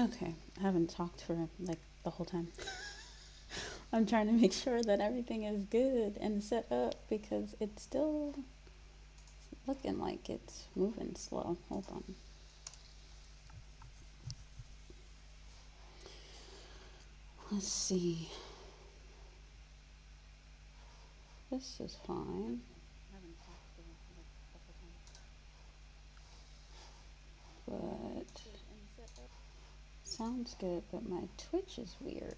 Okay, I haven't talked for like the whole time. I'm trying to make sure that everything is good and set up because it's still looking like it's moving slow. Hold on. Let's see. This is fine. But sounds good, but my Twitch is weird.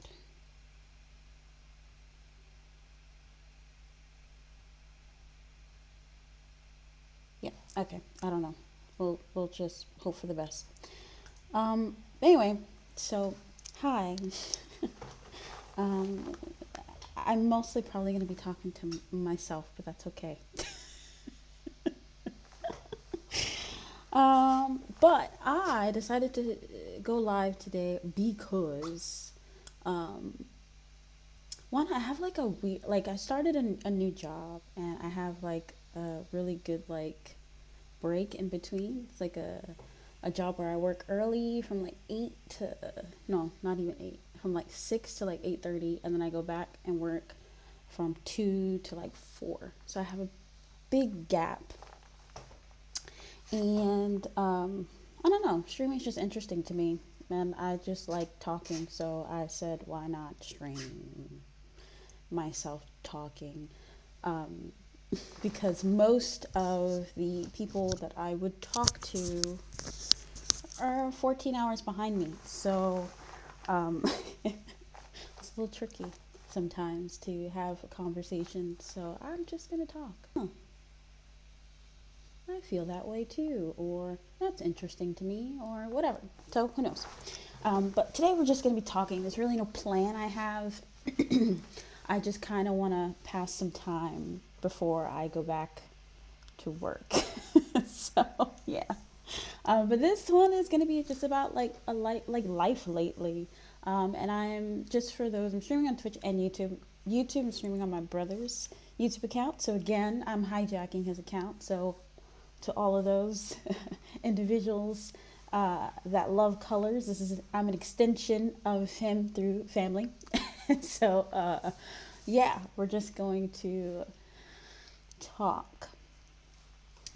Yeah, okay. I don't know. We'll just hope for the best. Anyway, so hi. um I'm mostly probably going to be talking to myself, but that's okay. But I decided to go live today because um one, I have like a weird, like I started a new job and I have like a really good like break in between. It's like a job where I work early from like 8 to, no, not even 8, from like 6 to like 8:30, and then I go back and work from 2 to like 4. So I have a big gap. And I don't know, streaming is just interesting to me. And I just like talking, so I said, why not stream myself talking? Um, because most of the people that I would talk to are 14 hours behind me. So um, it's a little tricky sometimes to have a conversation. So I'm just going to talk. Huh, I feel that way too. Or that's interesting to me, or whatever. So who knows? But today we're just going to be talking. There's really no plan I have. I just kind of want to pass some time before I go back to work. So yeah. But this one is going to be just about like like life lately. And I'm just, for those, I'm streaming on Twitch and YouTube. YouTube, I'm streaming on my brother's YouTube account. So again, I'm hijacking his account. So to all of those individuals that love colors, I'm an extension of him through family. So yeah, we're just going to talk.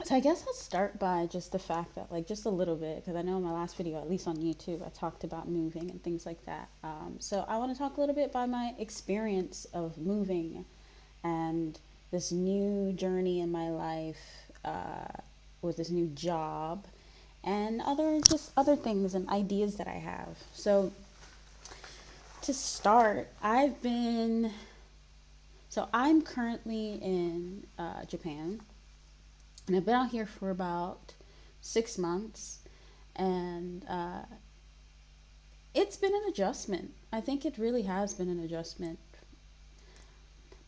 So I guess I'll start by just the fact that, like, just a little bit, because I know in my last video, at least on YouTube, I talked about moving and things like that. So I want to talk a little bit about my experience of moving and this new journey in my life with this new job and other things and ideas that I have. So to start, I'm currently in Japan, and I've been out here for about 6 months, and it's been an adjustment. I think it really has been an adjustment.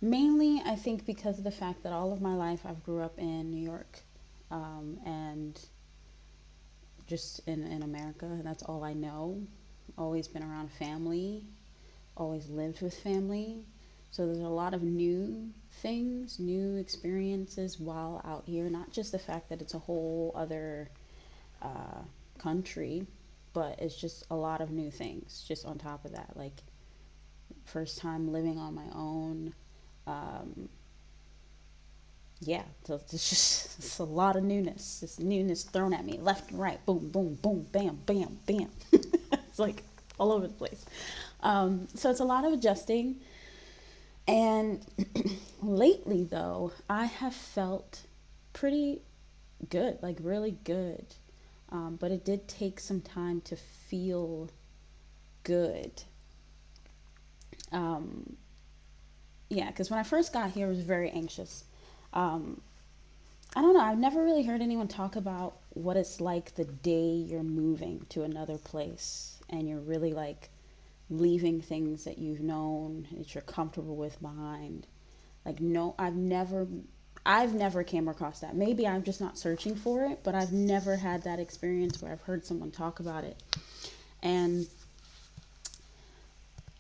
Mainly, I think because of the fact that all of my life I've grew up in New York, and just in America, and that's all I know. Always been around family, always lived with family. So there's a lot of new things, new experiences while out here. Not just the fact that it's a whole other country, but it's just a lot of new things just on top of that. Like, first time living on my own. Um, yeah, so it's a lot of newness. This newness thrown at me left and right. Boom, boom, boom, bam, bam, bam. It's like all over the place. So it's a lot of adjusting. And lately, though, I have felt pretty good, like really good. But it did take some time to feel good. Um, yeah, because when I first got here, I was very anxious. Um, I don't know, I've never really heard anyone talk about what it's like the day you're moving to another place and you're really like leaving things that you've known, that you're comfortable with behind. Like, no, I've never came across that. Maybe I'm just not searching for it, but I've never had that experience where I've heard someone talk about it. And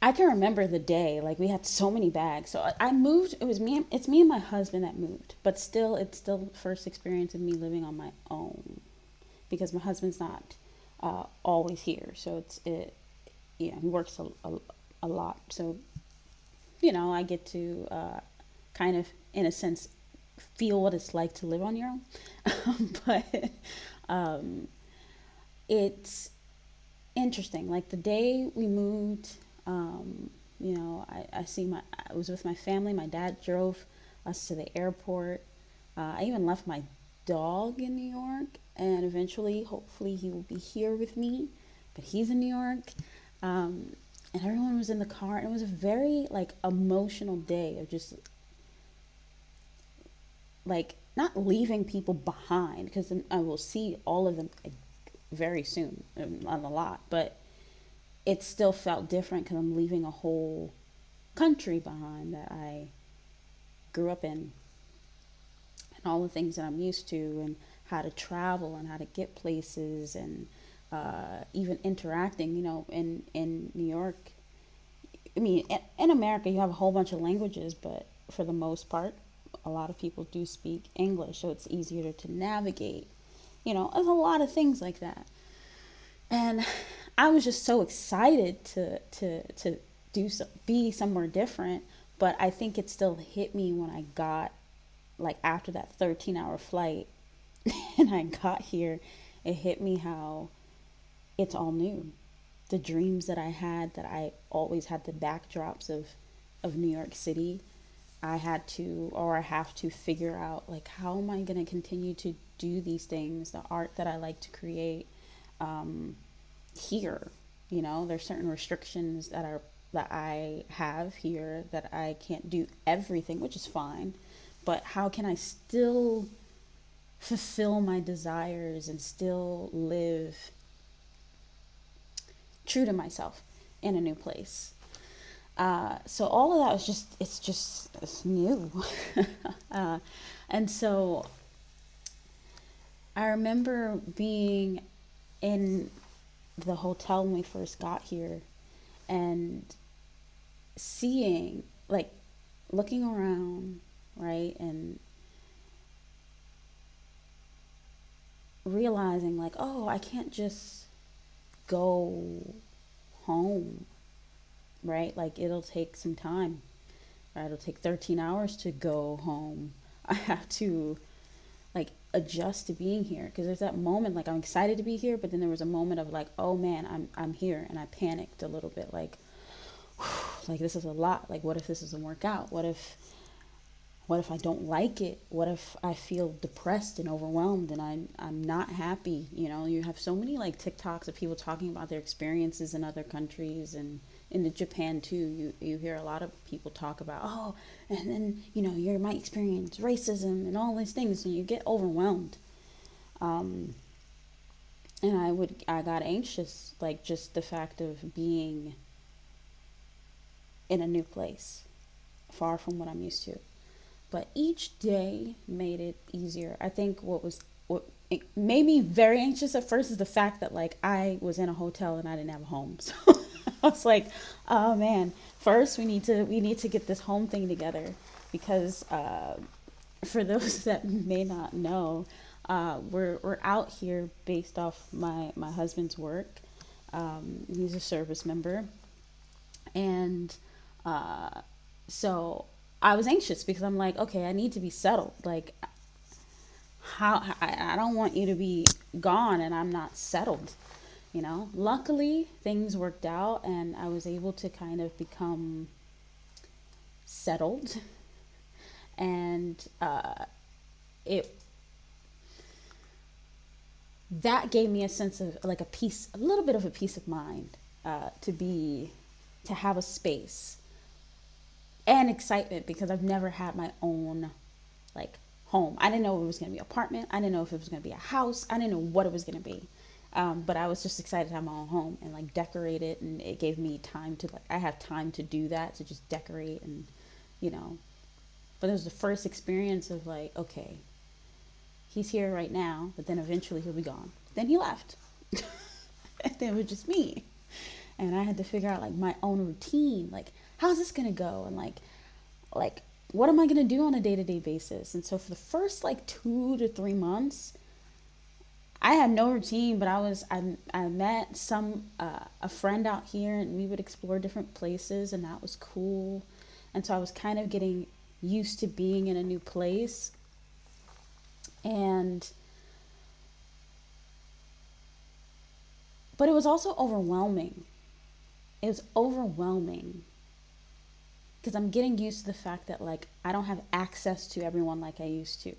I can remember the day, like we had so many bags. So I moved, it's me and my husband that moved, but still, it's still the first experience of me living on my own because my husband's not always here. So he works a lot. So, I get to kind of, in a sense, feel what it's like to live on your own. But um, it's interesting. Like the day we moved, I was with my family. My dad drove us to the airport. I even left my dog in New York, and eventually, hopefully, he will be here with me. But he's in New York, and everyone was in the car, and it was a very like emotional day of just like not leaving people behind, because I will see all of them like, very soon, on a lot, but it still felt different because I'm leaving a whole country behind that I grew up in, and all the things that I'm used to, and how to travel and how to get places, and even interacting, in New York. I mean, in America, you have a whole bunch of languages, but for the most part, a lot of people do speak English, so it's easier to navigate. There's a lot of things like that. And I was just so excited to be somewhere different. But I think it still hit me when I got, like, after that 13-hour flight and I got here, it hit me how it's all new. The dreams that I had, that I always had the backdrops of New York City, I have to figure out, like, how am I going to continue to do these things, the art that I like to create, here. There's certain restrictions that I have here, that I can't do everything, which is fine. But how can I still fulfill my desires and still live true to myself in a new place? So all of that was it's new. And so I remember being in the hotel when we first got here, and seeing, like, looking around, right, and realizing, like, oh, I can't just go home, right? Like, it'll take some time, right? It'll take 13 hours to go home. I have to, like, adjust to being here, because there's that moment, like, I'm excited to be here, but then there was a moment of, like, oh man, I'm here, and I panicked a little bit, like, like, this is a lot. Like, what if this doesn't work out? What if I don't like it? What if I feel depressed and overwhelmed and I'm not happy? You have so many, like, TikToks of people talking about their experiences in other countries, and in Japan too. You hear a lot of people talk about, oh, and then you might experience racism and all these things, and you get overwhelmed. And I got anxious, like, just the fact of being in a new place, far from what I'm used to. But each day made it easier. I think what it made me very anxious at first is the fact that, like, I was in a hotel and I didn't have a home. So I was like, oh man, first we need to get this home thing together, because for those that may not know, we're out here based off my husband's work. He's a service member, and so I was anxious, because I'm like, okay, I need to be settled. Like, I don't want you to be gone and I'm not settled. Luckily things worked out, and I was able to kind of become settled, and it that gave me a sense of, like, a little bit of a peace of mind, to have a space and excitement, because I've never had my own, like, home. I didn't know if it was going to be an apartment. I didn't know if it was going to be a house. I didn't know what it was going to be. But I was just excited to have my own home and, like, decorate it. And it gave me time to, like, I have time to do that, to just decorate and, but it was the first experience of, like, okay, he's here right now, but then eventually he'll be gone. Then he left. And then it was just me. And I had to figure out, like, my own routine. Like, how's this going to go? And, like, what am I going to do on a day-to-day basis? And so for the first, like, 2 to 3 months, I had no routine, but I met a friend out here, and we would explore different places, and that was cool. And so I was kind of getting used to being in a new place, and but it was also overwhelming. It was overwhelming because I'm getting used to the fact that like I don't have access to everyone like I used to.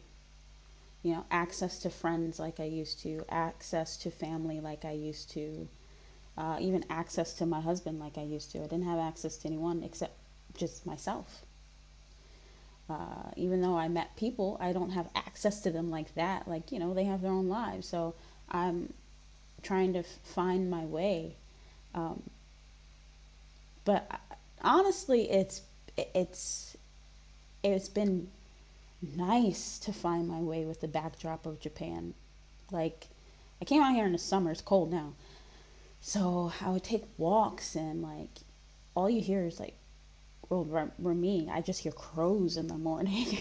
You know, access to friends like I used to, access to family like I used to, even access to my husband like I used to. I didn't have access to anyone except just myself. Even though I met people, I don't have access to them like that. Like, you know, they have their own lives. So I'm trying to find my way. Um, but honestly, it's it's been nice to find my way with the backdrop of Japan. Like, I came out here in the summer. It's cold now, so I would take walks, and like all you hear is like, well, for me, I just hear crows in the morning.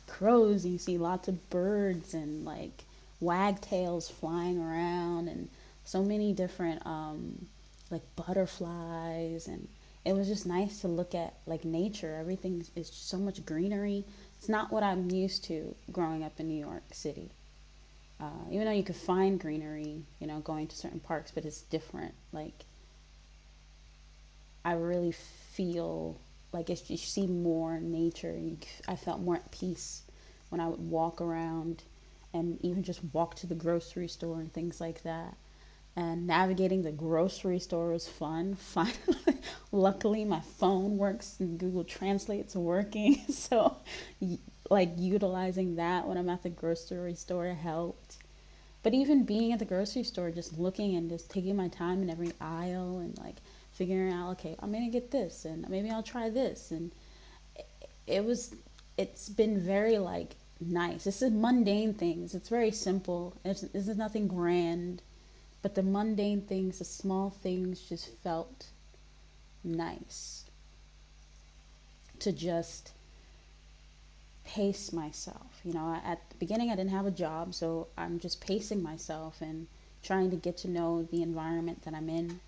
Crows, and you see lots of birds and like wagtails flying around, and so many different like butterflies, and it was just nice to look at like nature. Everything is so much greenery. It's not what I'm used to growing up in New York City. Even though you could find greenery, you know, going to certain parks, but it's different. Like, I really feel like it's, you see more nature. I felt more at peace when I would walk around and even just walk to the grocery store and things like that. And navigating the grocery store was fun. Finally, luckily, my phone works and Google Translate's working. So, like, utilizing that when I'm at the grocery store helped. But even being at the grocery store, just looking and just taking my time in every aisle and like figuring out, okay, I'm gonna get this and maybe I'll try this. And it was, it's been very like nice. This is mundane things. It's very simple. This is nothing grand, but the mundane things, the small things just felt nice to just pace myself. You know, at the beginning, I didn't have a job, so I'm just pacing myself and trying to get to know the environment that I'm in,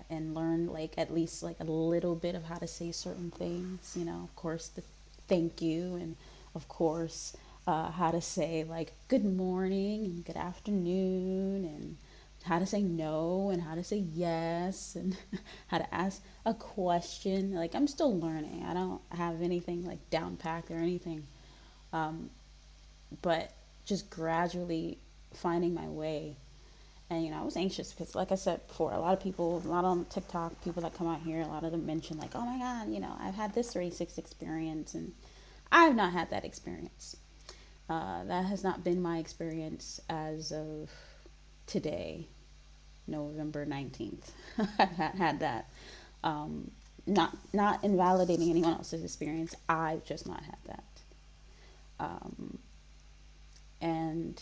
and learn like at least like a little bit of how to say certain things. You know, of course, the thank you, and of course, how to say like good morning and good afternoon, and how to say no and how to say yes, and how to ask a question. Like, I'm still learning. I don't have anything like down packed or anything. Um, but just gradually finding my way. And, you know, I was anxious because, like I said before, a lot of people, a lot on TikTok, people that come out here, a lot of them mention, like, oh my God, you know, I've had this 36 experience, and I've not had that experience. That has not been my experience as of today, November 19th. I've not had that. Not invalidating anyone else's experience. I've just not had that. Um, and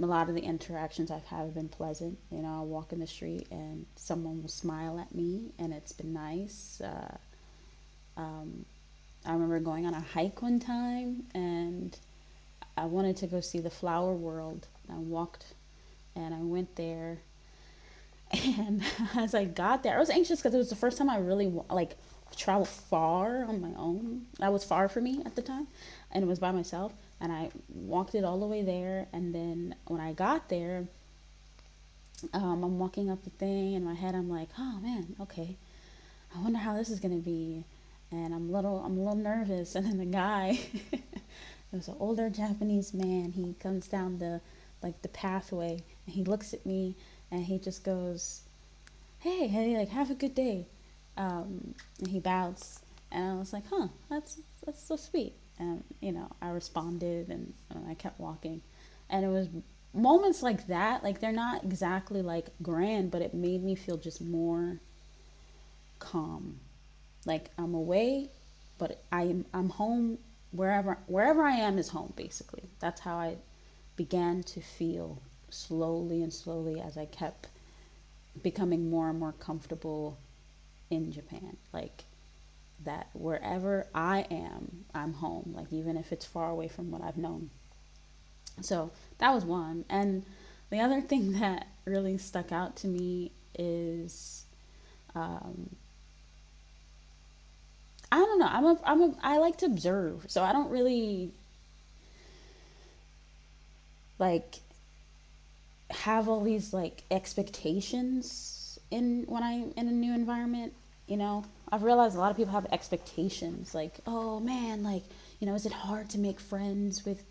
a lot of the interactions I've had have been pleasant. You know, I'll walk in the street and someone will smile at me, and it's been nice. Um, I remember going on a hike one time, and I wanted to go see the flower world. I walked and I went there, and as I got there, I was anxious because it was the first time I really like traveled far on my own. That was far for me at the time, and it was by myself. And I walked it all the way there, and then when I got there, I'm walking up the thing. In my head, I'm like, "Oh man, okay. I wonder how this is gonna be." And I'm a little nervous. And then the guy, it was an older Japanese man. He comes down the like the pathway, and he looks at me, and he just goes, hey, like, have a good day. And he bows, and I was like, huh, that's so sweet. And you know, I responded, and I kept walking, and it was moments like that. Like, they're not exactly like grand, but it made me feel just more calm. Like, I'm away, but I'm home. Wherever I am is home. Basically, that's how I began to feel slowly and slowly as I kept becoming more and more comfortable in Japan. Like, that wherever I am, I'm home. Like, even if it's far away from what I've known. So that was one. And the other thing that really stuck out to me is, um, I don't know. I like to observe. So I don't really like have all these like expectations in when I'm in a new environment. I've realized a lot of people have expectations like, oh man, like, is it hard to make friends with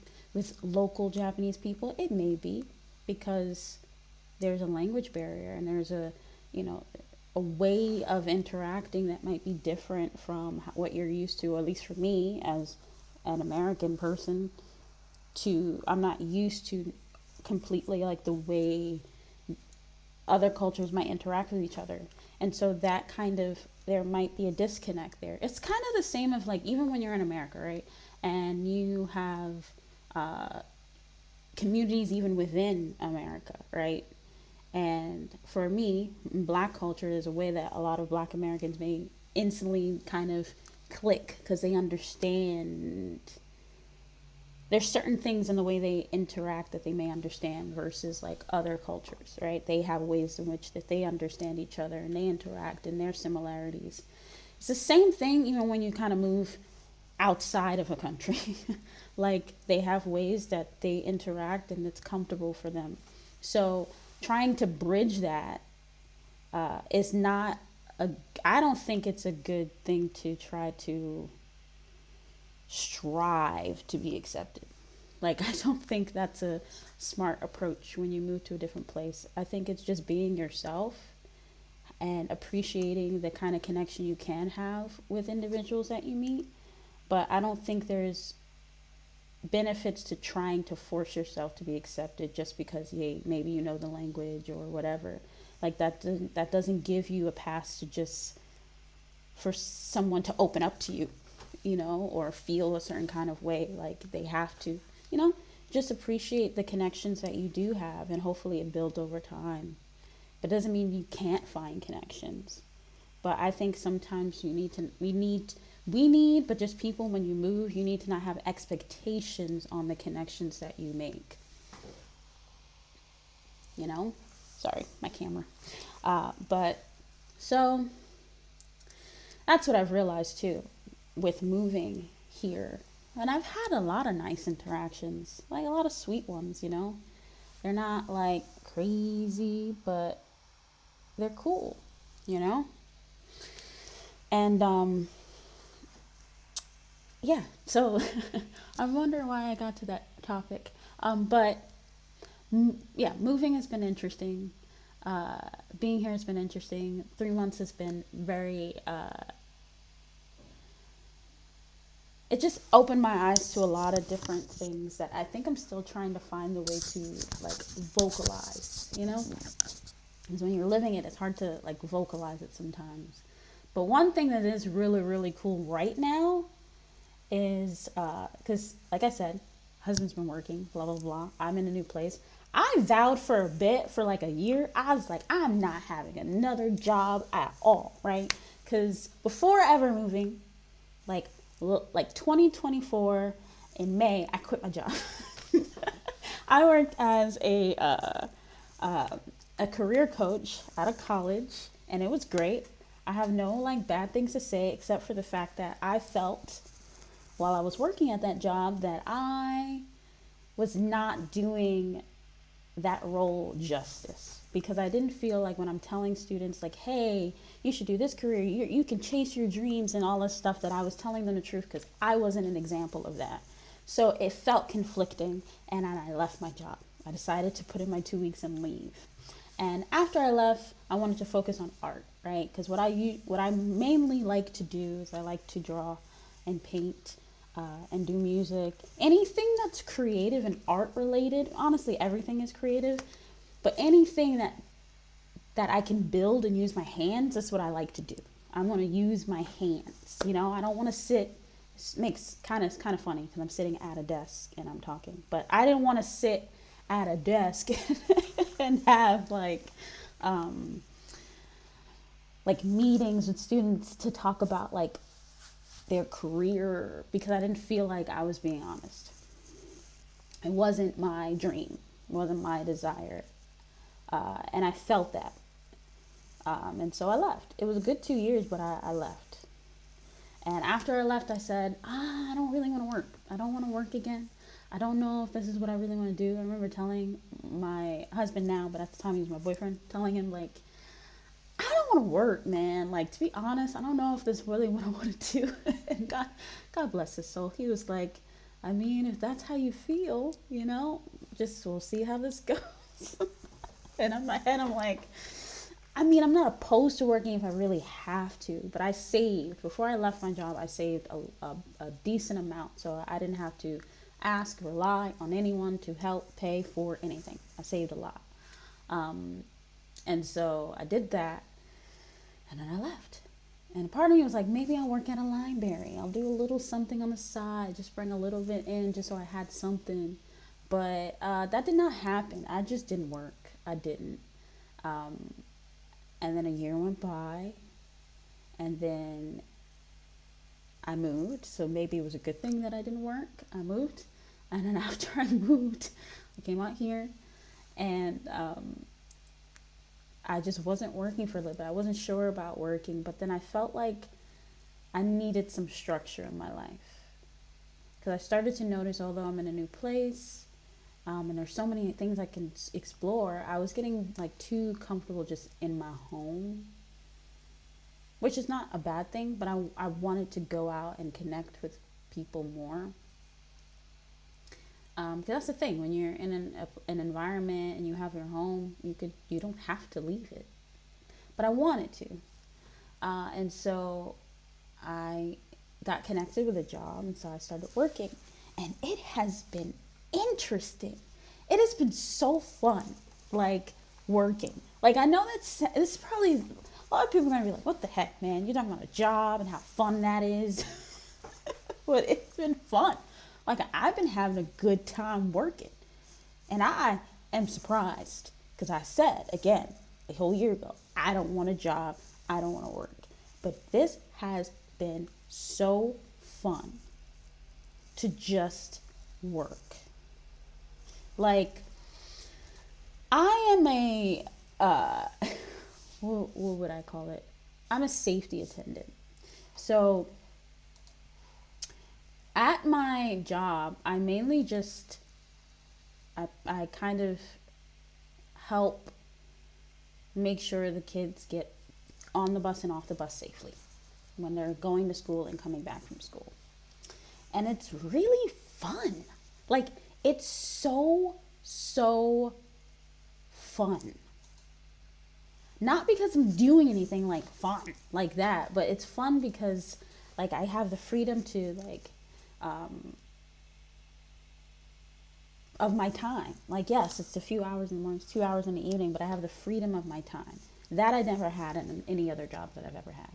local Japanese people? It may be, because there's a language barrier, and there's you know a way of interacting that might be different from what you're used to. At least for me, as an American person, to I'm not used to completely like the way other cultures might interact with each other. And so that kind of, there might be a disconnect there. It's kind of the same of like, even when you're in America, right? And you have uh, communities even within America, right? And for me, black culture is a way that a lot of black Americans may instantly kind of click, because they understand there's certain things in the way they interact that they may understand versus like other cultures, right? They have ways in which that they understand each other and they interact and their similarities. It's the same thing even when you kind of move outside of a country. Like they have ways that they interact and it's comfortable for them. So trying to bridge that is not a, I don't think it's a good thing to try to strive to be accepted. Like, I don't think that's a smart approach when you move to a different place. I think it's just being yourself and appreciating the kind of connection you can have with individuals that you meet. But I don't think there's benefits to trying to force yourself to be accepted just because, yeah, maybe you know the language or whatever. Like that doesn't give you a pass to just for someone to open up to you, or feel a certain kind of way, like they have to, you know, just appreciate the connections that you do have, and hopefully it builds over time. But it doesn't mean you can't find connections. But I think sometimes we need, but just people, when you move, you need to not have expectations on the connections that you make, you know? Sorry, my camera. But so that's what I've realized too with moving here. And I've had a lot of nice interactions, like a lot of sweet ones. They're not like crazy, but they're cool, you know? And yeah, so I'm wondering why I got to that topic. But yeah, moving has been interesting. Being here has been interesting. 3 months has been very it just opened my eyes to a lot of different things that I think I'm still trying to find the way to like vocalize. Because when you're living it, it's hard to like vocalize it sometimes. But one thing that is really, really cool right now is because, like I said, husband's been working, blah, blah, blah. I'm in a new place. I vowed for a bit, for like a year. I was like, I'm not having another job at all, right? Because before ever moving, like 2024 in May, I quit my job. I worked as a career coach out of college, and it was great. I have no like bad things to say except for the fact that I felt while I was working at that job that I was not doing that role justice, because I didn't feel like when I'm telling students like, hey, you should do this career, you can chase your dreams and all this stuff, that I was telling them the truth, because I wasn't an example of that. So it felt conflicting, and I left my job. I decided to put in my 2 weeks and leave. And after I left, I wanted to focus on art, right? Because what I mainly like to do is I like to draw and paint and do music. Anything that's creative and art related. Honestly, everything is creative. But anything that I can build and use my hands, that's what I like to do. I want to use my hands. I don't want to sit. It's kind of funny because I'm sitting at a desk and I'm talking. But I didn't want to sit at a desk and have like meetings with students to talk about like their career, because I didn't feel like I was being honest. It wasn't my dream, it wasn't my desire. And I felt that. And so I left. It was a good 2 years, but I left. And after I left, I said, I don't really want to work. I don't want to work again. I don't know if this is what I really want to do. I remember telling my husband now, but at the time he was my boyfriend, telling him, like, I don't want to work, man. Like, to be honest, I don't know if this is really what I want to do. And God bless his soul. He was like, I mean, if that's how you feel, just we'll see how this goes. And in my head, I'm like, I mean, I'm not opposed to working if I really have to, but I saved. Before I left my job, I saved a decent amount, so I didn't have to ask, rely on anyone to help pay for anything. I saved a lot. And so I did that, and then I left. And part of me was like, maybe I'll work at a library. I'll do a little something on the side, just bring a little bit in just so I had something. But that did not happen. I just didn't work. I didn't. And then a year went by, and then I moved. So maybe it was a good thing that I didn't work. I moved. And then after I moved, I came out here, and I just wasn't working for a little bit. I wasn't sure about working, but then I felt like I needed some structure in my life. Because I started to notice, although I'm in a new place, and there's so many things I can explore, I was getting like too comfortable just in my home, which is not a bad thing, but I wanted to go out and connect with people more. Because that's the thing, when you're in an environment and you have your home, you don't have to leave it. But I wanted to. And so I got connected with a job, and so I started working. And it has been interesting. It has been so fun, like, working. Like, I know this is probably, a lot of people are going to be like, what the heck, man? You're talking about a job and how fun that is. But it's been fun. Like, I've been having a good time working. And I am surprised, because I said, again, a whole year ago, I don't want a job. I don't want to work. But this has been so fun to just work. Like, I am what would I call it? I'm a safety attendant. So at my job, I mainly just, I kind of help make sure the kids get on the bus and off the bus safely when they're going to school and coming back from school. And it's really fun. Like, it's so fun. Not because I'm doing anything like fun like that, but it's fun because, like, I have the freedom to, like, of my time. Like, yes, it's a few hours in the morning, it's 2 hours in the evening, but I have the freedom of my time. That I never had in any other job that I've ever had.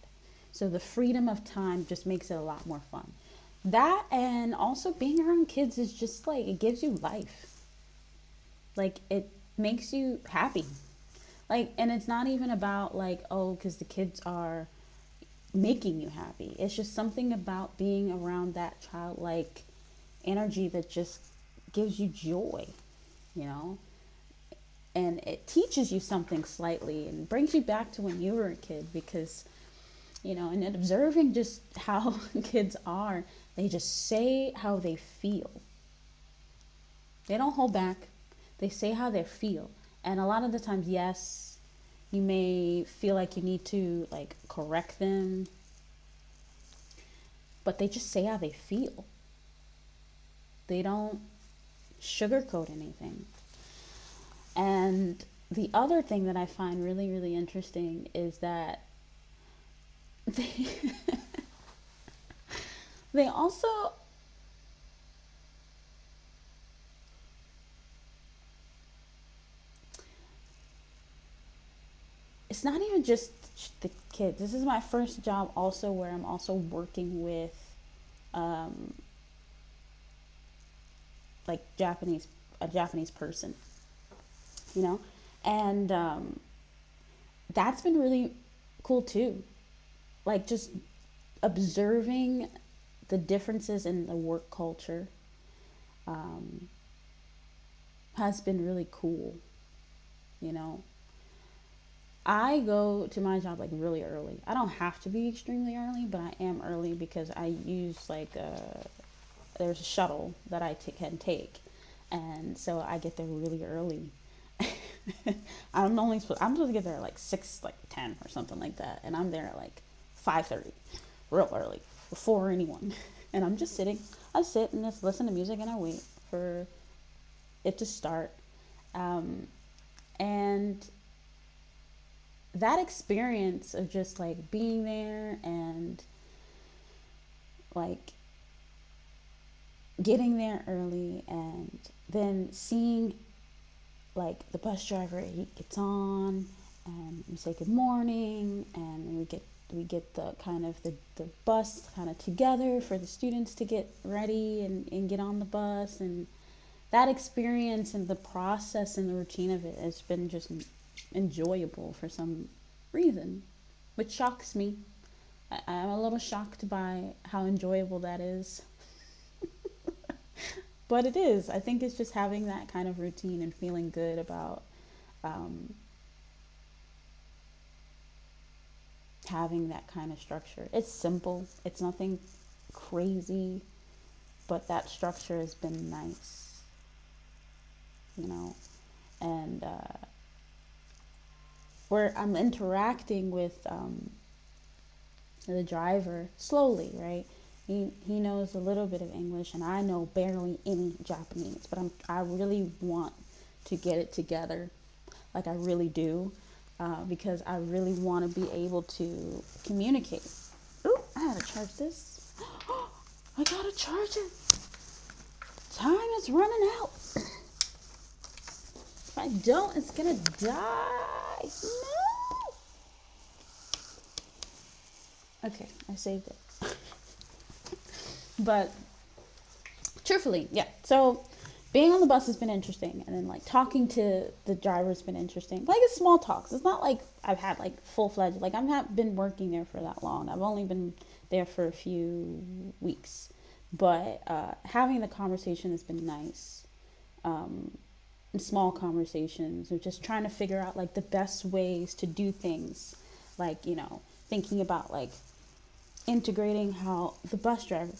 So the freedom of time just makes it a lot more fun. That, and also being around kids, is just like, it gives you life. Like, it makes you happy. Like, and it's not even about, like, oh, because the kids are making you happy. It's just something about being around that childlike energy that just gives you joy, you know? And it teaches you something slightly and brings you back to when you were a kid, because, and observing just how kids are, they just say how they feel. They don't hold back. They say how they feel. And a lot of the times, yes, you may feel like you need to, like, correct them, but they just say how they feel. They don't sugarcoat anything. And the other thing that I find really, really interesting is that they, they also, it's not even just the kids. This is my first job also where I'm also working with like a Japanese person, and that's been really cool too. Like, just observing the differences in the work culture, has been really cool. You know, I go to my job like really early. I don't have to be extremely early, but I am early because I use like there's a shuttle that can take, and so I get there really early. I'm supposed to get there at like 6:10 or something like that, and I'm there at like 5:30, real early before anyone. And I'm just sitting. I sit and just listen to music and I wait for it to start. Um, and that experience of just like being there and like getting there early and then seeing like the bus driver, he gets on and we say good morning, and we get the bus kind of together for the students to get ready and get on the bus. And that experience and the process and the routine of it has been just enjoyable for some reason, which shocks me. I'm a little shocked by how enjoyable that is. But it is. I think it's just having that kind of routine and feeling good about um, having that kind of structure. It's simple, it's nothing crazy, but that structure has been nice, you know. And where I'm interacting with the driver slowly, right? He knows a little bit of English, and I know barely any Japanese, but I really want to get it together, like I really do, because I really want to be able to communicate. Ooh, I gotta charge this. I gotta charge it. Time is running out. If I don't, it's gonna die. No. Okay, I saved it. But truthfully, yeah. So being on the bus has been interesting, and then like talking to the driver has been interesting. Like it's small talks. It's not like I've had like full fledged. Like I've not been working there for that long. I've only been there for a few weeks, but having the conversation has been nice. And small conversations of just trying to figure out like the best ways to do things, like thinking about like integrating how the bus driver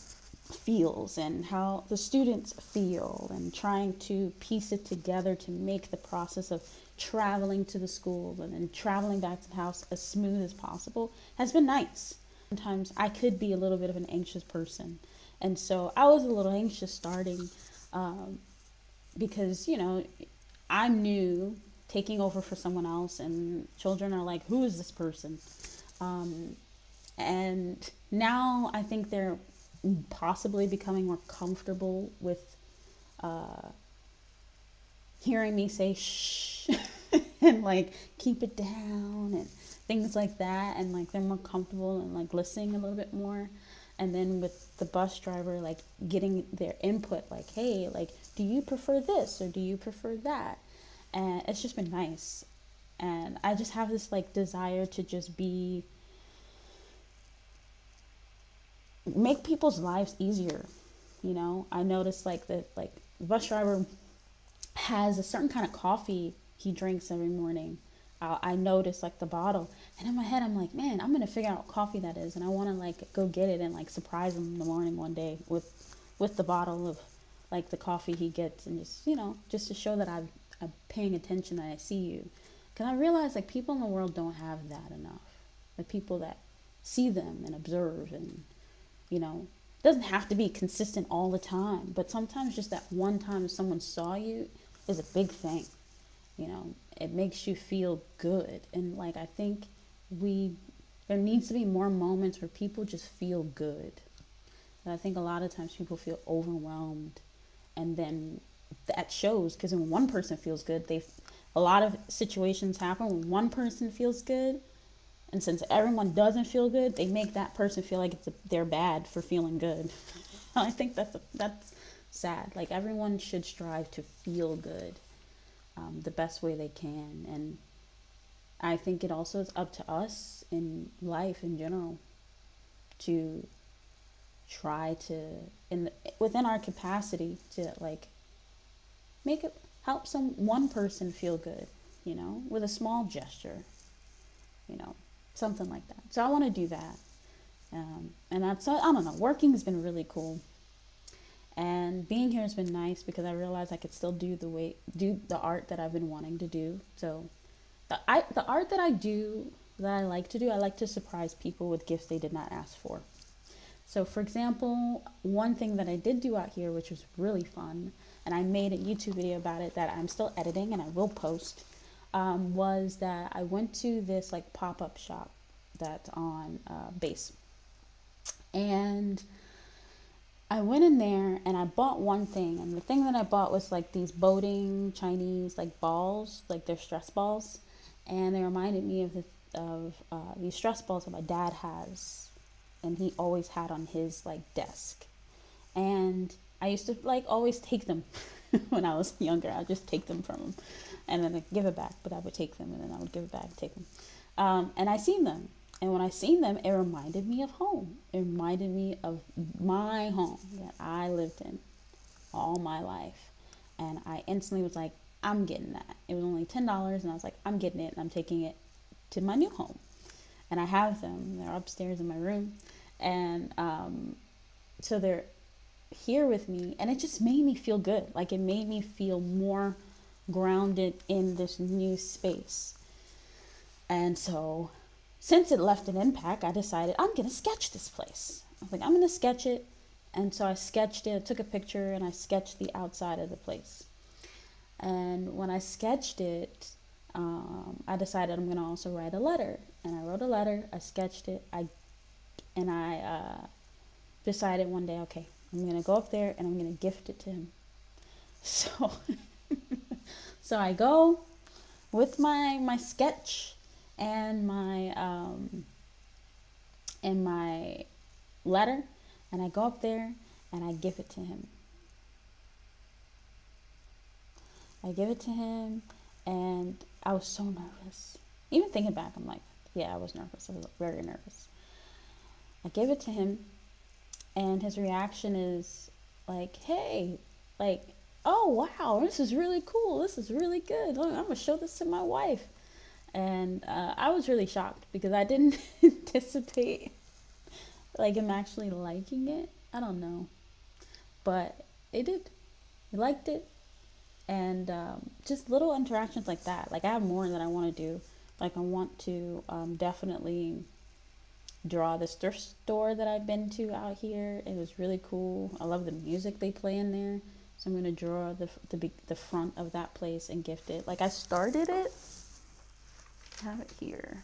feels and how the students feel, and trying to piece it together to make the process of traveling to the school and then traveling back to the house as smooth as possible has been nice. Sometimes I could be a little bit of an anxious person, and so I was a little anxious starting, um, because I'm new, taking over for someone else, and children are like, who is this person? um, and now I think they're possibly becoming more comfortable with hearing me say shh and like keep it down and things like that, and like they're more comfortable and like listening a little bit more. And then with the bus driver, like getting their input, like, hey, like, do you prefer this or do you prefer that? And it's just been nice. And I just have this like desire to just be make people's lives easier. I noticed like that, like the bus driver has a certain kind of coffee he drinks every morning. I noticed like the bottle, and in my head I'm like, man, I'm gonna figure out what coffee that is, and I want to like go get it and like surprise him in the morning one day with the bottle of like the coffee he gets, and just to show that I'm paying attention, that I see you, because I realize like people in the world don't have that enough. The people that see them and observe, and it doesn't have to be consistent all the time, but sometimes just that one time someone saw you is a big thing. It makes you feel good. And like, I think there needs to be more moments where people just feel good. And I think a lot of times people feel overwhelmed, and then that shows, because when one person feels good, a lot of situations happen when one person feels good, and since everyone doesn't feel good, they make that person feel like they're bad for feeling good. I think that's sad. Like everyone should strive to feel good, the best way they can. And I think it also is up to us in life in general to try to, within our capacity, to like make it help one person feel good, with a small gesture, you know, something like that. So I want to do that. And that's, I don't know, working has been really cool. And being here has been nice because I realized I could still do the art that I've been wanting to do. So the art that I do, that I like to do, I like to surprise people with gifts they did not ask for. So for example, one thing that I did do out here, which was really fun, and I made a YouTube video about it that I'm still editing and I will post, was that I went to this like pop-up shop that's on Base. And I went in there and I bought one thing, and the thing that I bought was like these boating Chinese like balls, like they're stress balls, and they reminded me of these stress balls that my dad has, and he always had on his like desk, and I used to like always take them when I was younger. I'd just take them from him, and then I'd give it back, but I would take them, and then I would give it back, take them, and I seen them. And when I seen them, it reminded me of home. It reminded me of my home that I lived in all my life. And I instantly was like, I'm getting that. It was only $10, and I was like, I'm getting it, and I'm taking it to my new home. And I have them. They're upstairs in my room. And so they're here with me. And it just made me feel good. Like, it made me feel more grounded in this new space. And so since it left an impact, I decided I'm going to sketch this place. I was like, I'm going to sketch it. And so I sketched it, I took a picture, and I sketched the outside of the place. And when I sketched it, I decided I'm going to also write a letter. And I wrote a letter, I sketched it, I decided one day, okay, I'm going to go up there and I'm going to gift it to him. So, so I go with my sketch and my letter, and I go up there and I give it to him. And I was so nervous. Even thinking back, I'm like, yeah, I was nervous. I was very nervous. I gave it to him, and his reaction is like, hey, like, oh wow, this is really cool. This is really good. Look, I'm gonna show this to my wife. And I was really shocked because I didn't anticipate like him actually liking it. I don't know, but it did. He liked it, and just little interactions like that. Like, I have more that I want to do. Like, I want to definitely draw this thrift store that I've been to out here. It was really cool. I love the music they play in there. So I'm gonna draw the front of that place and gift it. Like, I started it. I have it here.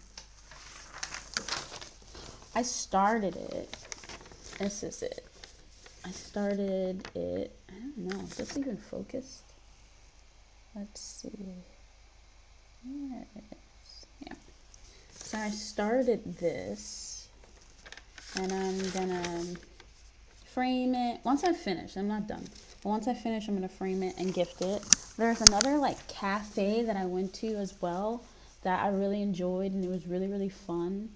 I started it. This is it. I started it. I don't know. Is this even focused? Let's see. There it is. Yeah. So I started this, and I'm gonna frame it. Once I finish, I'm not done. But once I finish, I'm gonna frame it and gift it. There's another like cafe that I went to as well that I really enjoyed, and it was really, really fun.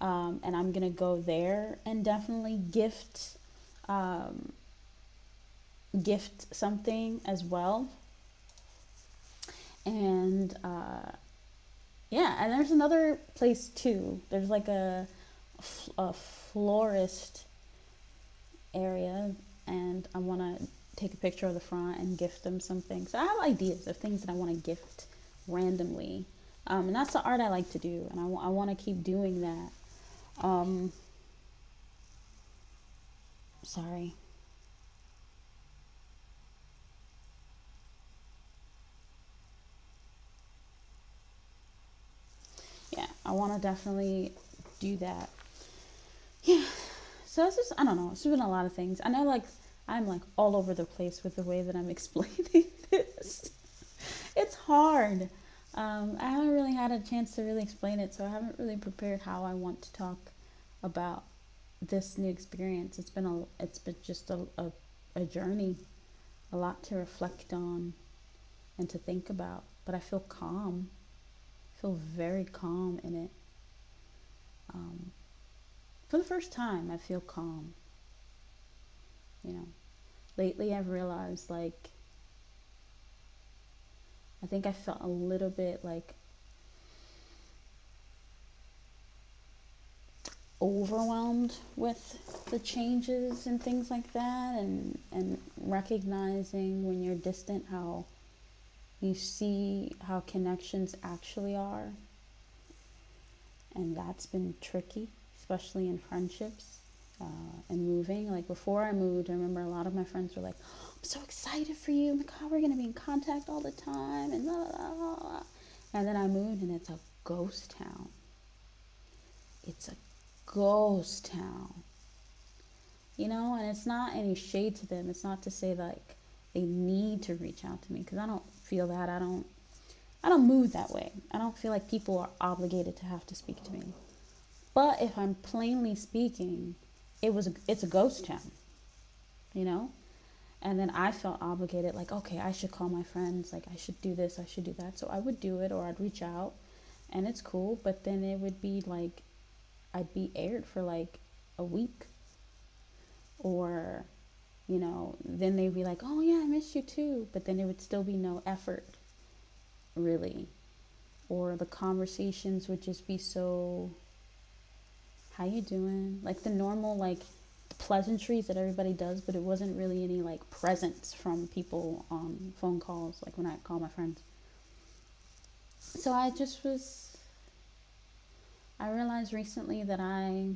And I'm gonna go there and definitely gift something as well. And yeah, and there's another place too. There's like a florist area, and I want to take a picture of the front and gift them something. So I have ideas of things that I want to gift randomly. And that's the art I like to do, and I want to keep doing that. Sorry. Yeah, I want to definitely do that. Yeah, so it's just, I don't know, it's been a lot of things. I know, like, I'm like all over the place with the way that I'm explaining this. It's hard. I haven't really had a chance to really explain it, so I haven't really prepared how I want to talk about this new experience. It's been just a journey, a lot to reflect on and to think about. But I feel calm. I feel very calm in it. For the first time, I feel calm. You know, lately I've realized, like, I think I felt a little bit like overwhelmed with the changes and things like that, and recognizing when you're distant how you see how connections actually are. And that's been tricky, especially in friendships, and moving. Like before I moved, I remember a lot of my friends were like, "Oh, I'm so excited for you. Oh my God, we're going to be in contact all the time." And blah, blah, blah, blah. And then I moved and it's a ghost town. It's a ghost town. And it's not any shade to them. It's not to say like they need to reach out to me, because I don't feel that. I don't move that way. I don't feel like people are obligated to have to speak to me. But if I'm plainly speaking, it's a ghost town, you know? And then I felt obligated, like, okay, I should call my friends, like I should do this, I should do that. So I would do it, or I'd reach out, and it's cool, but then it would be like I'd be aired for like a week, or then they'd be like, "Oh yeah, I missed you too," but then there would still be no effort, really. Or the conversations would just be so, "How you doing?" Like the normal, like pleasantries that everybody does, but it wasn't really any like presence from people on phone calls, like when I call my friends. So I realized recently that I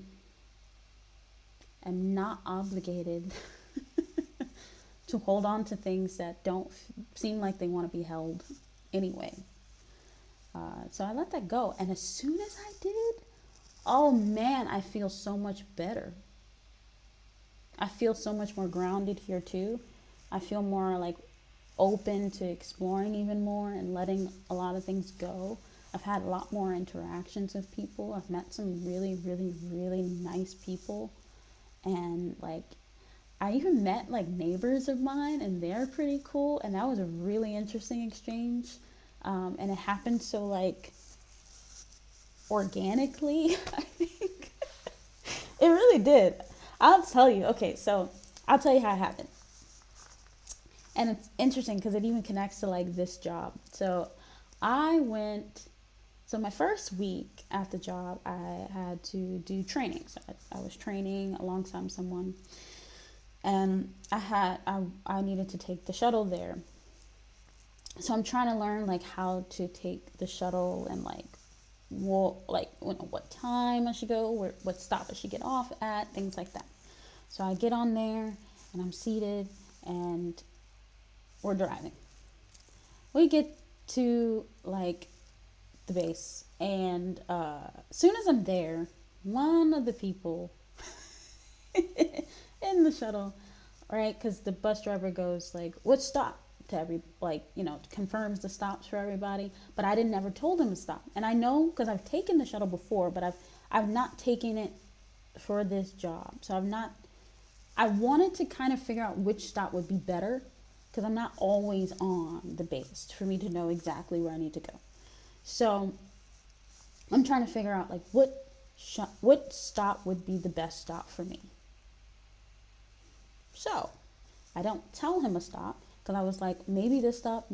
am not obligated to hold on to things that don't seem like they want to be held anyway. So I let that go. And as soon as I did, oh man, I feel so much better. I feel so much more grounded here too. I feel more like open to exploring even more and letting a lot of things go. I've had a lot more interactions with people. I've met some really, really, really nice people. And like, I even met like neighbors of mine, and they're pretty cool. And that was a really interesting exchange. And it happened so like organically, I think. It really did. I'll tell you. Okay, so I'll tell you how it happened. And it's interesting because it even connects to like this job. I went, so my first week at the job, I had to do training. So I was training alongside someone, and I needed to take the shuttle there. So I'm trying to learn like how to take the shuttle, and like what time I should go, what stop I should get off at, things like that. So I get on there and I'm seated and we're driving. We get to like the base, and as soon as I'm there, one of the people in the shuttle, right? Because the bus driver goes like, "What stop?" to confirms the stops for everybody. But I didn't ever told him to stop, and I know because I've taken the shuttle before, but I've not taken it for this job. So I wanted to kind of figure out which stop would be better, because I'm not always on the base for me to know exactly where I need to go. So I'm trying to figure out like what stop would be the best stop for me. So I don't tell him a stop, because I was like, maybe this stop,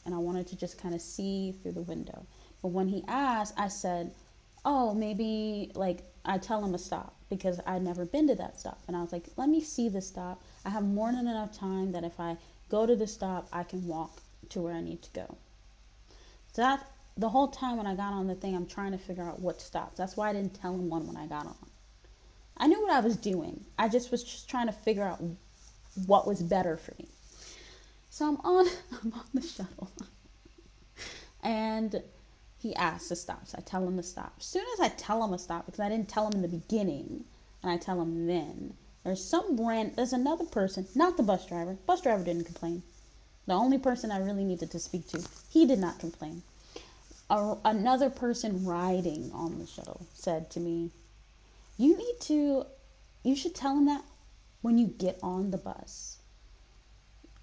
and I wanted to just kind of see through the window. But when he asked, I said, "Oh, maybe," like I tell him a stop, because I'd never been to that stop, and I was like, "Let me see the stop. I have more than enough time that if I go to the stop, I can walk to where I need to go." So that the whole time when I got on the thing, I'm trying to figure out what stops. That's why I didn't tell him one when I got on. I knew what I was doing. I just was just trying to figure out what was better for me. So I'm on the shuttle, and he asks to stop. So I tell him to stop. As soon as I tell him to stop, because I didn't tell him in the beginning, and I tell him then, there's another person, not the bus driver. Bus driver didn't complain. The only person I really needed to speak to, he did not complain. Another person riding on the shuttle said to me, you should tell him that when you get on the bus.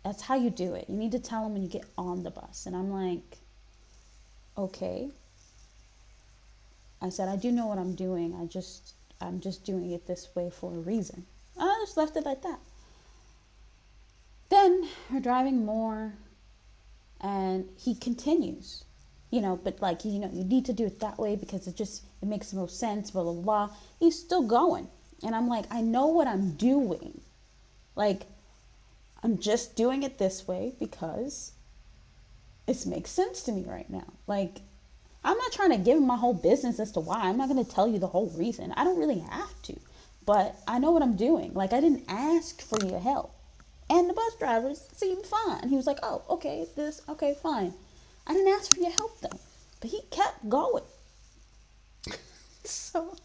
That's how you do it. You need to tell him when you get on the bus. And I'm like, okay. I said, I do know what I'm doing. I'm just doing it this way for a reason. I just left it like that. Then we're driving more, And he continues, but like, you need to do it that way because it makes the most sense, blah, blah, blah. He's still going. And I'm like, I know what I'm doing. Like, I'm just doing it this way because it makes sense to me right now. Like, I'm not trying to give him my whole business as to why. I'm not going to tell you the whole reason. I don't really have to. But I know what I'm doing. Like, I didn't ask for your help. And the bus driver seemed fine. He was like, oh, okay, okay, fine. I didn't ask for your help, though. But he kept going. So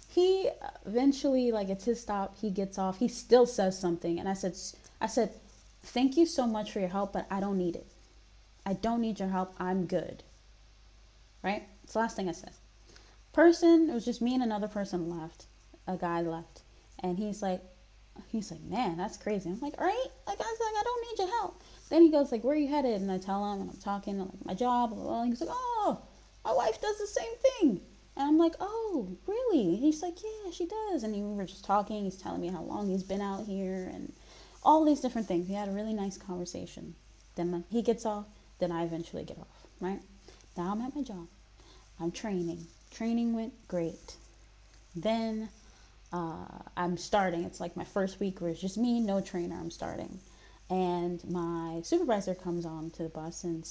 he eventually, like, it's his stop. He gets off. He still says something. And I said, thank you so much for your help, but I don't need it. I don't need your help. I'm good. Right? It's the last thing I said. It was just me and another person left. A guy left. And he's like, man, that's crazy. I'm like, right? Like, I was like, I don't need your help. Then he goes like, where are you headed? And I tell him, and I'm talking, like, my job, blah, blah, blah. He's like, oh, my wife does the same thing. And I'm like, oh, really? And he's like, yeah, she does. And we were just talking. He's telling me how long he's been out here and all these different things. We had a really nice conversation. Then he gets off. Then I eventually get off, right? Now I'm at my job. I'm training. Training went great. Then I'm starting. It's like my first week where it's just me, no trainer. I'm starting. And my supervisor comes on to the bus and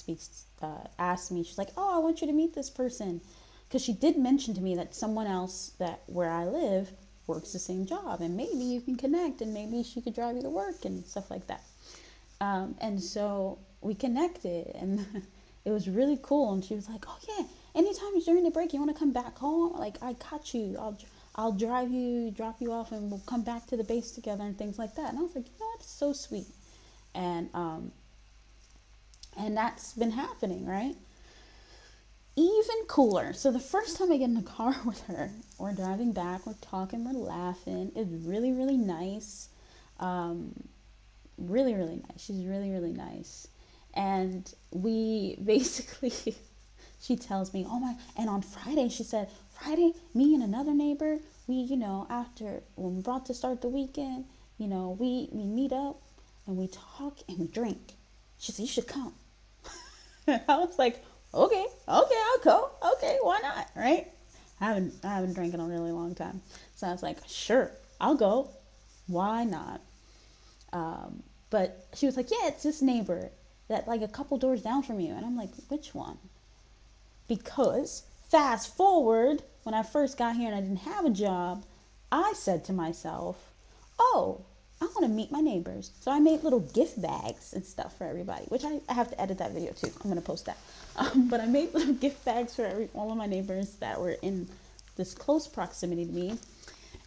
asks me, she's like, oh, I want you to meet this person. Because she did mention to me that someone else that where I live works the same job. And maybe you can connect and maybe she could drive you to work and stuff like that. And so we connected and it was really cool. And she was like, oh, yeah, anytime during the break you want to come back home, like, I got you. I'll drive you, drop you off, and we'll come back to the base together and things like that. And I was like, that's so sweet. And that's been happening, right? Even cooler. So the first time I get in the car with her, we're driving back, we're talking, we're laughing. It's really, really nice. Really, really nice. She's really, really nice. And we basically, she tells me, oh my, and on Friday, she said, Friday, me and another neighbor, we, after, when we're about to start the weekend, we meet up and we talk and we drink. She said, you should come. I was like, okay, I'll go. Okay, why not, right? I haven't drank in a really long time. So I was like, sure, I'll go. Why not? But she was like, yeah, it's this neighbor that like a couple doors down from you. And I'm like, which one? Because fast forward, when I first got here and I didn't have a job, I said to myself, oh, I want to meet my neighbors. So I made little gift bags and stuff for everybody, which I have to edit that video too. I'm going to post that. But I made little gift bags for all of my neighbors that were in this close proximity to me.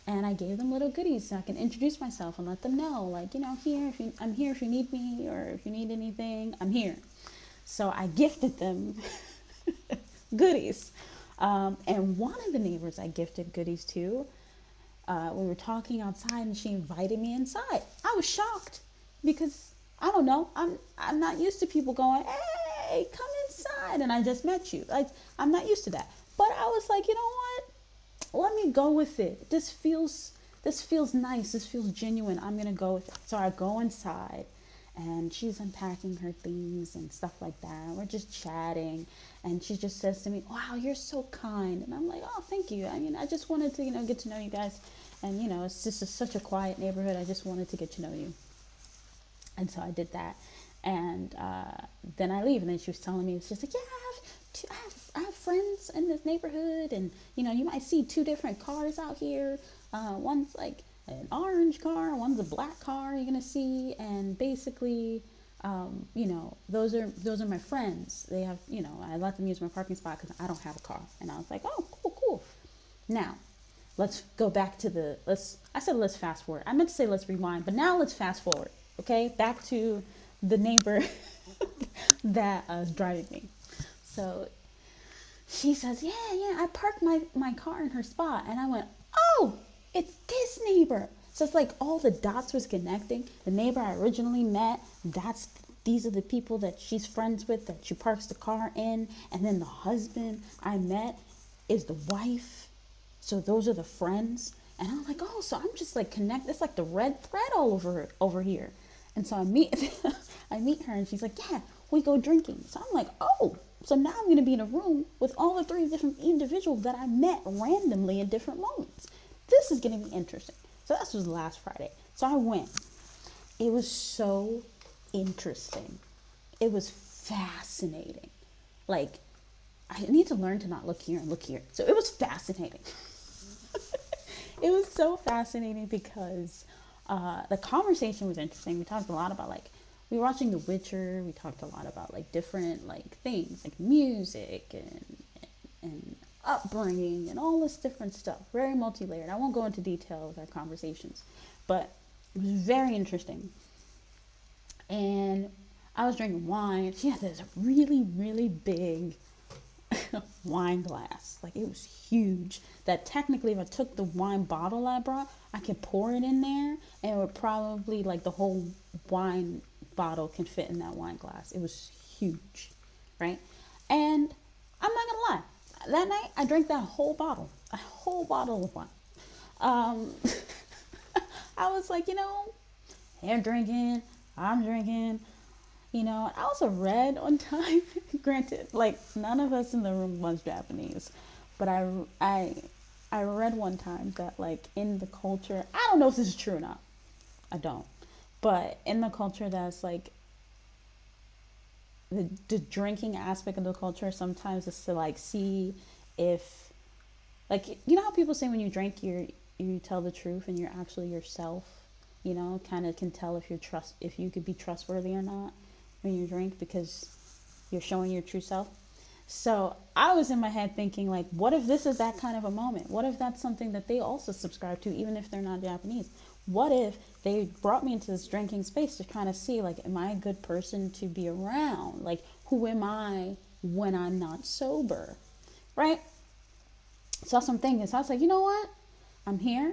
And I gave them little goodies so I can introduce myself and let them know, like, here, I'm here if you need me or if you need anything, I'm here. So I gifted them goodies. And one of the neighbors I gifted goodies to, we were talking outside and she invited me inside. I was shocked because, I don't know, I'm not used to people going, hey, come inside, and I just met you. Like, I'm not used to that. But I was like, you know what? Let me go with it. This feels nice. This feels genuine. I'm going to go with it. So I go inside and she's unpacking her things and stuff like that. We're just chatting and she just says to me, wow, you're so kind. And I'm like, oh, thank you. I mean, I just wanted to, get to know you guys. And, it's just such a quiet neighborhood. I just wanted to get to know you. And so I did that. And then I leave. And then she was telling me, it's just like, yeah, I have friends in this neighborhood. And, you might see two different cars out here. One's like an orange car. One's a black car you're going to see. And basically, those are my friends. They have, I let them use my parking spot because I don't have a car. And I was like, oh, cool. Now, let's go back to I said let's fast forward. I meant to say let's rewind, but now let's fast forward. Okay, back to the neighbor that was driving me. So she says, yeah, I parked my car in her spot. And I went, oh, it's this neighbor. So it's like all the dots was connecting. The neighbor I originally met, these are the people that she's friends with, that she parks the car in. And then the husband I met is the wife. So those are the friends. And I'm like, oh, so I'm just like connect. It's like the red thread all over here. And so I meet her and she's like, yeah, we go drinking. So I'm like, oh, so now I'm going to be in a room with all the three different individuals that I met randomly in different moments. This is going to be interesting. So this was last Friday. So I went. It was so interesting. It was fascinating. Like, I need to learn to not look here and look here. So it was fascinating. It was so fascinating because the conversation was interesting. We talked a lot about, like, we were watching The Witcher. We talked a lot about, like, different, like, things, like music and upbringing and all this different stuff. Very multi-layered. I won't go into detail with our conversations, but it was very interesting. And I was drinking wine. She had this really, really big wine glass. Like, it was huge. That technically, if I took the wine bottle I brought, I could pour it in there, and it would probably, like, the whole wine bottle can fit in that wine glass. It was huge, right? And I'm not gonna lie. That night, I drank that whole bottle. A whole bottle of wine. I was like, they're drinking, I'm drinking. I also read one time, granted, like, none of us in the room was Japanese, but I read one time that, like, in the culture, I don't know if this is true or not. I don't. But in the culture, that's, like, the drinking aspect of the culture sometimes is to, like, see if, like, how people say when you drink, you tell the truth and you're actually yourself, kind of can tell if you could be trustworthy or not when you drink because you're showing your true self. So I was in my head thinking, like, what if this is that kind of a moment? What if that's something that they also subscribe to, even if they're not Japanese? What if they brought me into this drinking space to kind of see, like, am I a good person to be around? Like, who am I when I'm not sober, right? So that's what I'm thinking. So I was like, you know what? I'm here.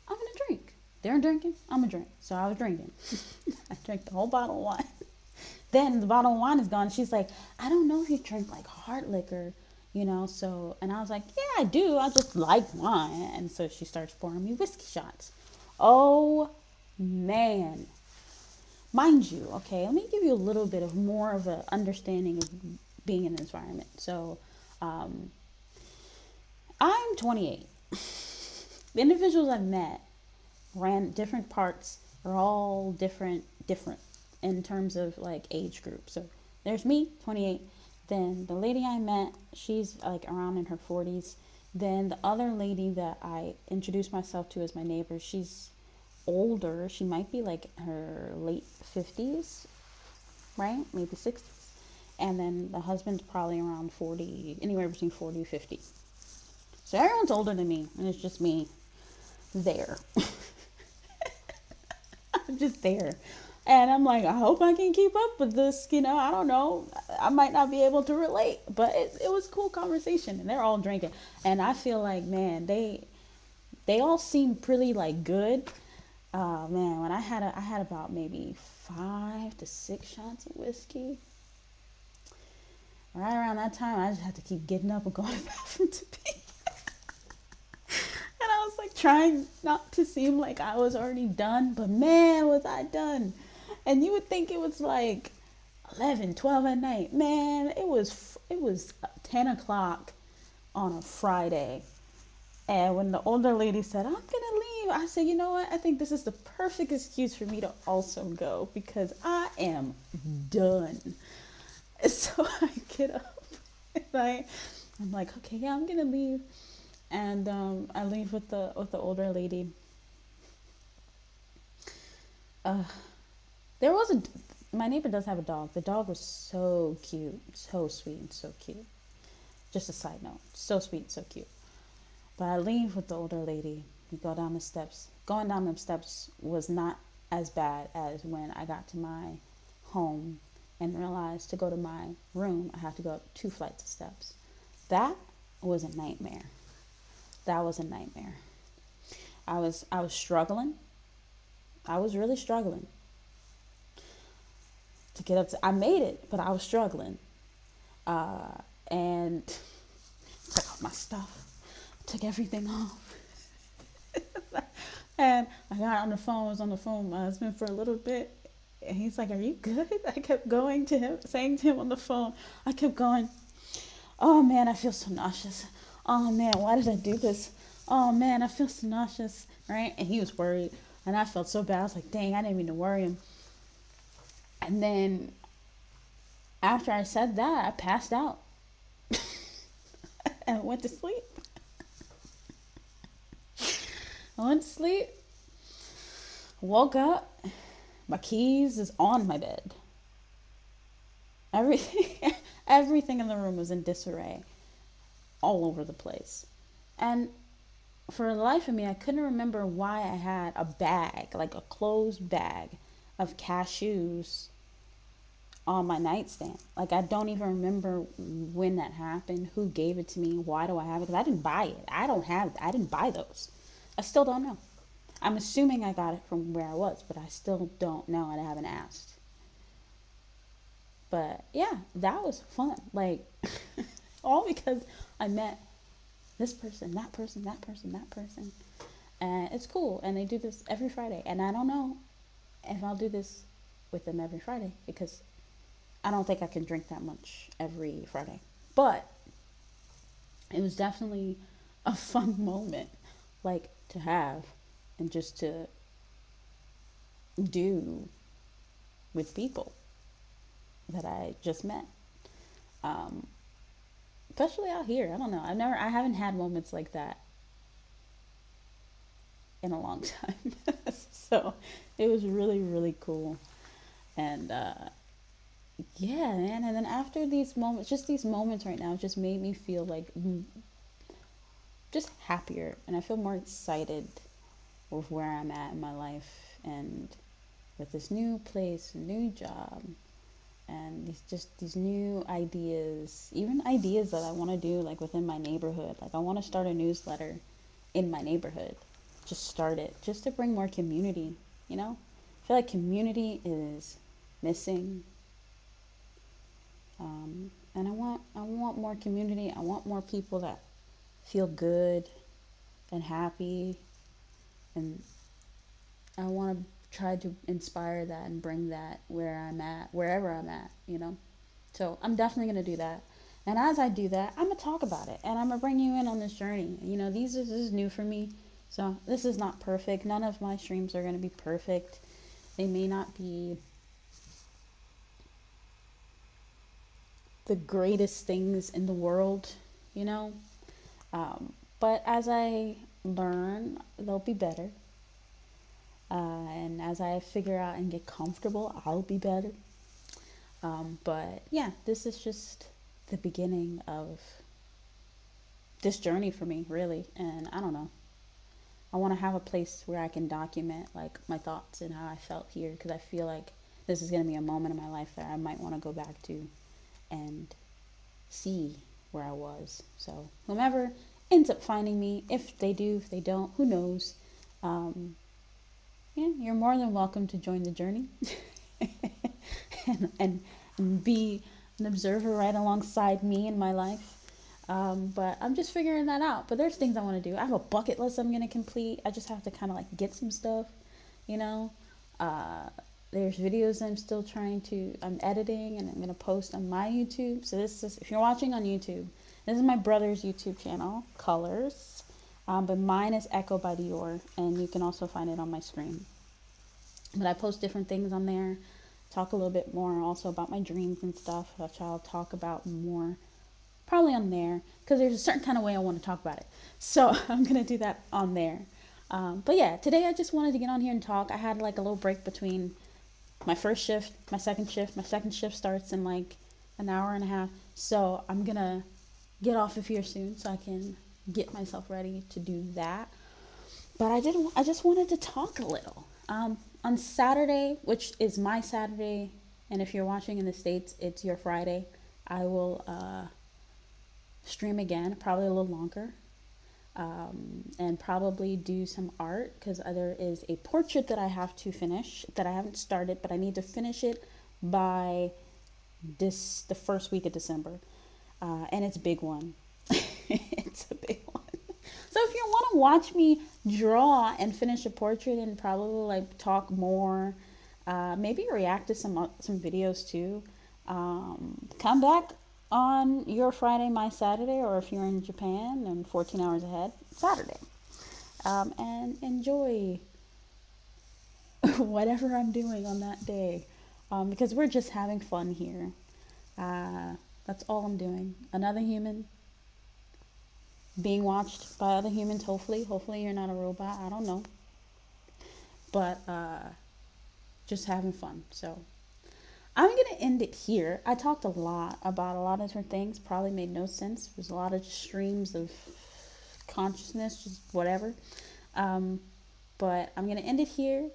I'm going to drink. They're drinking. I'm going to drink. So I was drinking. I drank the whole bottle of wine. Then the bottle of wine is gone. She's like, I don't know if you drink, like, hard liquor, so, and I was like, yeah, I do. I just like wine. And so she starts pouring me whiskey shots. Oh, man. Mind you, okay, let me give you a little bit of more of an understanding of being in this environment. So, I'm 28. The individuals I've met ran different parts, are all different in terms of, like, age group. So there's me, 28. Then the lady I met, she's, like, around in her 40s. Then the other lady that I introduced myself to as my neighbor, she's older. She might be, like, her late 50s, right? Maybe 60s. And then the husband's probably around 40, anywhere between 40 and 50. So everyone's older than me, and it's just me there. I'm just there. And I'm like, I hope I can keep up with this. I don't know. I might not be able to relate, but it was a cool conversation, and they're all drinking. And I feel like, man, they all seem pretty, like, good. Man, when I had about maybe 5 to 6 shots of whiskey. Right around that time, I just had to keep getting up and going to the bathroom to pee. And I was, like, trying not to seem like I was already done, but man, was I done. And you would think it was like 11, 12 at night. Man, it was 10 o'clock on a Friday. And when the older lady said, I'm going to leave, I said, you know what? I think this is the perfect excuse for me to also go because I am done. So I get up and I'm like, okay, yeah, I'm going to leave. And I leave with the older lady. My neighbor does have a dog. The dog was so cute, so sweet, and so cute. Just a side note, so sweet and so cute. But I leave with the older lady. We go down the steps. Going down the steps was not as bad as when I got to my home and realized to go to my room, I have to go up 2 flights of steps. That was a nightmare. That was a nightmare. I was struggling. I was really struggling to get up. I made it, but I was struggling. And took off my stuff. Took everything off. And I got on the phone. I was on the phone with my husband for a little bit. And he's like, "Are you good?" I kept going to him, saying to him on the phone, I kept going, "Oh man, I feel so nauseous. Oh man, why did I do this? Oh man, I feel so nauseous." Right? And he was worried. And I felt so bad. I was like, dang, I didn't mean to worry him. And then after I said that, I passed out and went to sleep. I went to sleep, woke up, my keys is on my bed. Everything, everything in the room was in disarray, all over the place. And for the life of me, I couldn't remember why I had a bag, like a closed bag of cashews on my nightstand. Like, I don't even remember when that happened, who gave it to me, why do I have it? Because I didn't buy it. I didn't buy those. I still don't know. I'm assuming I got it from where I was, but I still don't know and I haven't asked. But yeah, that was fun. Like, all because I met this person, that person, that person, that person. And it's cool. And they do this every Friday. And I don't know if I'll do this with them every Friday because I don't think I can drink that much every Friday. But it was definitely a fun moment, like, to have and just to do with people that I just met. Um, Especially out here. I don't know. I haven't had moments like that in a long time. So it was really, really cool. And yeah, man. And then after these moments, just these moments right now, just made me feel like just happier. And I feel more excited with where I'm at in my life and with this new place, new job, and these new ideas, even ideas that I want to do like within my neighborhood. Like, I want to start a newsletter in my neighborhood. Just start it, just to bring more community, you know? I feel like community is missing. And I want more community. I want more people that feel good and happy, and I want to try to inspire that and bring that where I'm at, wherever I'm at, you know? So I'm definitely going to do that. And as I do that, I'm going to talk about it and I'm going to bring you in on this journey. You know, this is new for me. So this is not perfect. None of my streams are going to be perfect. They may not be the greatest things in the world, you know? But as I learn, they'll be better. And as I figure out and get comfortable, I'll be better. But yeah, this is just the beginning of this journey for me, really. And I don't know. I want to have a place where I can document like my thoughts and how I felt here, because I feel like this is going to be a moment in my life that I might want to go back to and see where I was. So whomever ends up finding me, if they do, if they don't, who knows? Yeah, you're more than welcome to join the journey and be an observer right alongside me in my life. But I'm just figuring that out. But there's things I want to do. I have a bucket list I'm going to complete. I just have to kind of like get some stuff, you know. There's videos I'm editing and I'm going to post on my YouTube. So this is, if you're watching on YouTube, this is my brother's YouTube channel, Colors. But mine is Echo by Dior, and you can also find it on my screen. But I post different things on there, talk a little bit more also about my dreams and stuff, which I'll talk about more probably on there, because there's a certain kind of way I want to talk about it. So I'm going to do that on there. But yeah, today I just wanted to get on here and talk. I had like a little break between my first shift, my second shift. My second shift starts in like an hour and a half. So I'm going to get off of here soon so I can get myself ready to do that. But I just wanted to talk a little. On Saturday, which is my Saturday, and if you're watching in the States, it's your Friday, I will stream again, probably a little longer, and probably do some art, because there is a portrait that I have to finish that I haven't started, but I need to finish it by the first week of December, and it's a big one. It's a big one. So if you want to watch me draw and finish a portrait and probably like talk more maybe react to some videos too. Come back on your Friday, my Saturday, or if you're in Japan and 14 hours ahead, Saturday, and enjoy whatever I'm doing on that day, because we're just having fun here. That's all I'm doing. Another human being watched by other humans. Hopefully you're not a robot. I don't know, but just having fun. So I'm gonna end it here. I talked a lot about a lot of different things. Probably made no sense. There's a lot of streams of consciousness, just whatever. Um, but I'm gonna end it here.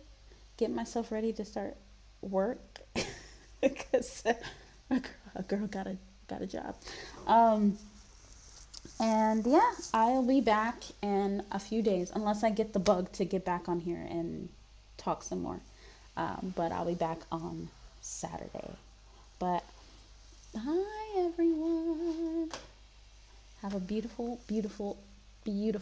Get myself ready to start work because a girl got a job. Um, and yeah, I'll be back in a few days unless I get the bug to get back on here and talk some more. But I'll be back on Saturday. But hi everyone. Have a beautiful, beautiful, beautiful